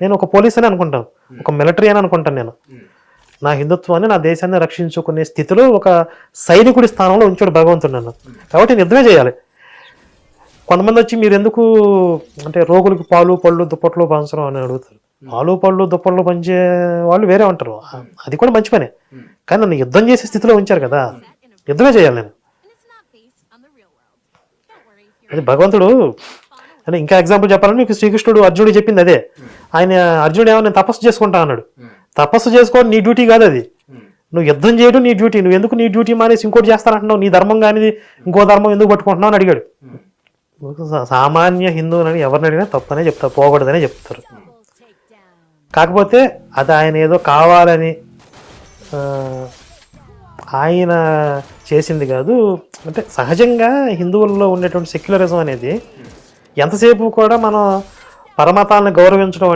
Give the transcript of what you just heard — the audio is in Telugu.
నేను ఒక పోలీస్ అని అనుకుంటాను, ఒక మిలిటరీ అని అనుకుంటాను. నేను నా హిందుత్వాన్ని, నా దేశాన్ని రక్షించుకునే స్థితిలో ఒక సైనికుడి స్థానంలో ఉంచాడు భగవంతుడు నన్ను. కాబట్టి నేను యుద్ధమే చేయాలి. కొంతమంది వచ్చి మీరు ఎందుకు అంటే రోగులకి పాలు పళ్ళు దుప్పట్లు పంచడం అని అడుగుతారు. పాలు పళ్ళు దుప్పట్లు పంచే వాళ్ళు వేరే ఉంటారు, అది కూడా మంచి పనే. కానీ నన్ను యుద్ధం చేసే స్థితిలో ఉంచారు కదా, యుద్ధమే చేయాలి నేను. అది భగవంతుడు అంటే ఇంకా ఎగ్జాంపుల్ చెప్పాలని మీకు శ్రీకృష్ణుడు అర్జునుడు చెప్పింది అదే. ఆయన అర్జునుడు ఏమో నేను తపస్సు చేసుకుంటా అన్నాడు. తపస్సు చేసుకోవడం నీ డ్యూటీ కాదు, అది నువ్వు యుద్ధం చేయడం నీ డ్యూటీ. నువ్వు ఎందుకు నీ డ్యూటీ మానేసి ఇంకోటి చేస్తానంటున్నావు? నీ ధర్మం కానీ ఇంకో ధర్మం ఎందుకు పట్టుకుంటున్నావు అని అడిగాడు. సామాన్య హిందువులని ఎవరిని అడిగినా తప్పనే చెప్తారు, పోకూడదనే చెప్తారు. కాకపోతే అది ఆయన ఏదో కావాలని ఆయన చేసింది కాదు. అంటే సహజంగా హిందువుల్లో ఉండేటువంటి సెక్యులరిజం అనేది ఎంతసేపు కూడా మనం పరమతాలను గౌరవించడం